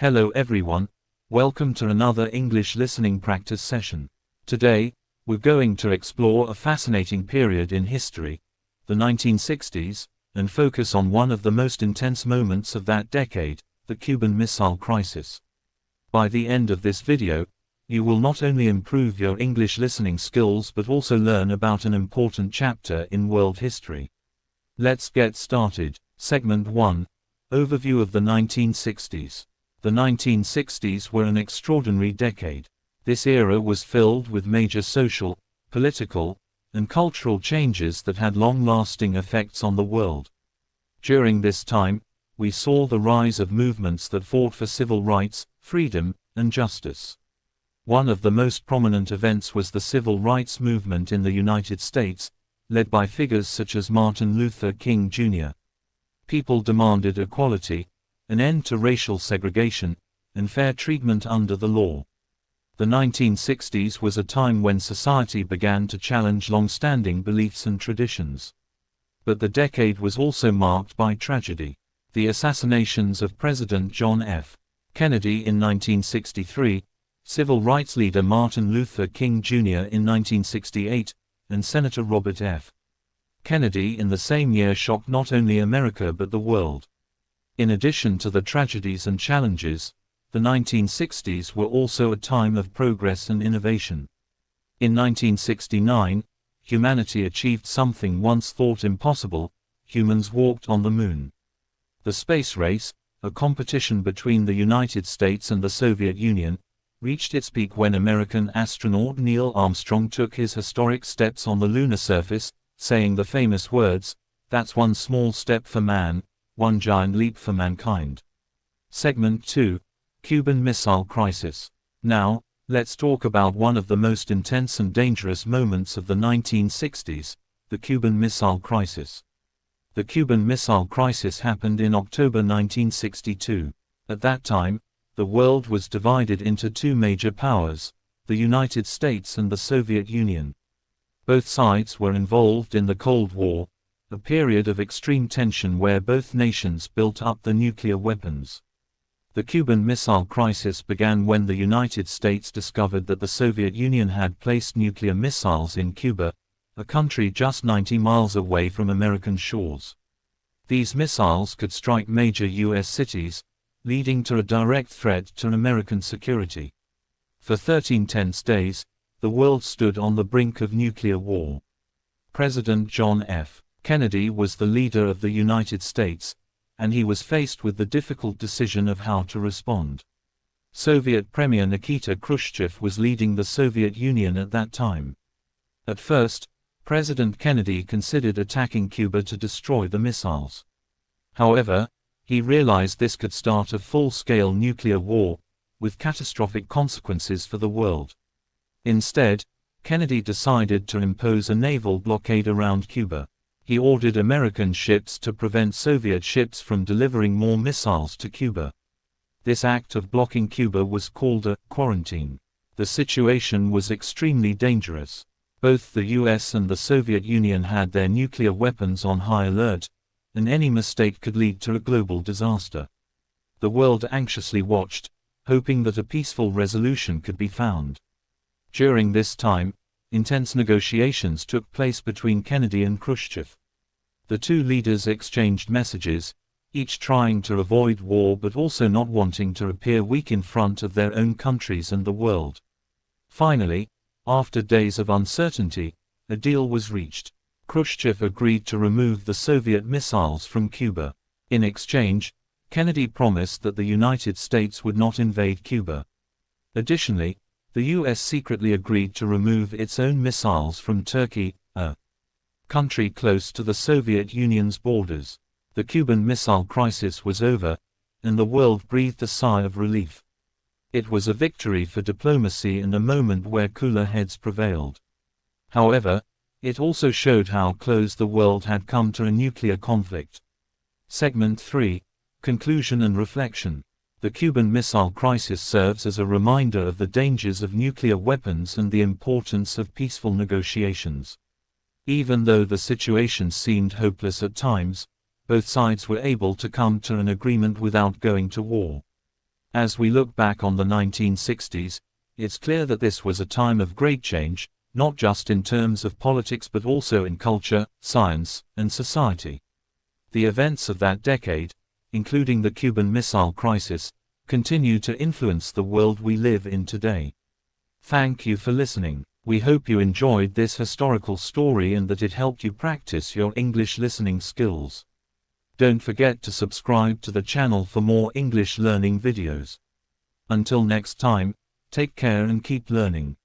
Hello everyone, welcome to another English listening practice session. Today, we're going to explore a fascinating period in history, the 1960s, and focus on one of the most intense moments of that decade, the Cuban Missile Crisis. By the end of this video, you will not only improve your English listening skills but also learn about an important chapter in world history. Let's get started. Segment 1. Overview of the 1960s. The 1960s were an extraordinary decade. This era was filled with major social, political, and cultural changes that had long-lasting effects on the world. During this time, we saw the rise of movements that fought for civil rights, freedom, and justice. One of the most prominent events was the Civil Rights Movement in the United States, led by figures such as Martin Luther King Jr. People demanded equality, an end to racial segregation, and fair treatment under the law. The 1960s was a time when society began to challenge long-standing beliefs and traditions. But the decade was also marked by tragedy. The assassinations of President John F. Kennedy in 1963, civil rights leader Martin Luther King Jr. in 1968, and Senator Robert F. Kennedy in the same year shocked not only America but the world. In addition to the tragedies and challenges, the 1960s were also a time of progress and innovation. In 1969, humanity achieved something once thought impossible: humans walked on the moon. The space race, a competition between the United States and the Soviet Union, reached its peak when American astronaut Neil Armstrong took his historic steps on the lunar surface, saying the famous words, "That's one small step for man, one giant leap for mankind." Segment 2. Cuban Missile Crisis. Now, let's talk about one of the most intense and dangerous moments of the 1960s, the Cuban Missile Crisis. The Cuban Missile Crisis happened in October 1962. At that time, the world was divided into two major powers, the United States and the Soviet Union. Both sides were involved in the Cold War, a period of extreme tension where both nations built up the nuclear weapons. The Cuban Missile Crisis began when the United States discovered that the Soviet Union had placed nuclear missiles in Cuba, a country just 90 miles away from American shores. These missiles could strike major U.S. cities, leading to a direct threat to American security. For 13 tense days, the world stood on the brink of nuclear war. President John F. Kennedy was the leader of the United States, and he was faced with the difficult decision of how to respond. Soviet Premier Nikita Khrushchev was leading the Soviet Union at that time. At first, President Kennedy considered attacking Cuba to destroy the missiles. However, he realized this could start a full-scale nuclear war, with catastrophic consequences for the world. Instead, Kennedy decided to impose a naval blockade around Cuba. He ordered American ships to prevent Soviet ships from delivering more missiles to Cuba. This act of blocking Cuba was called a quarantine. The situation was extremely dangerous. Both the US and the Soviet Union had their nuclear weapons on high alert, and any mistake could lead to a global disaster. The world anxiously watched, hoping that a peaceful resolution could be found. During this time, intense negotiations took place between Kennedy and Khrushchev. The two leaders exchanged messages, each trying to avoid war but also not wanting to appear weak in front of their own countries and the world. Finally, after days of uncertainty, a deal was reached. Khrushchev agreed to remove the Soviet missiles from Cuba. In exchange, Kennedy promised that the United States would not invade Cuba. Additionally, the US secretly agreed to remove its own missiles from Turkey, a country close to the Soviet Union's borders. The Cuban Missile Crisis was over, and the world breathed a sigh of relief. It was a victory for diplomacy and a moment where cooler heads prevailed. However, it also showed how close the world had come to a nuclear conflict. Segment 3. Conclusion and Reflection. The Cuban Missile Crisis serves as a reminder of the dangers of nuclear weapons and the importance of peaceful negotiations. Even though the situation seemed hopeless at times, both sides were able to come to an agreement without going to war. As we look back on the 1960s, it's clear that this was a time of great change, not just in terms of politics but also in culture, science, and society. The events of that decade, including the Cuban Missile Crisis, continue to influence the world we live in today. Thank you for listening. We hope you enjoyed this historical story and that it helped you practice your English listening skills. Don't forget to subscribe to the channel for more English learning videos. Until next time, take care and keep learning.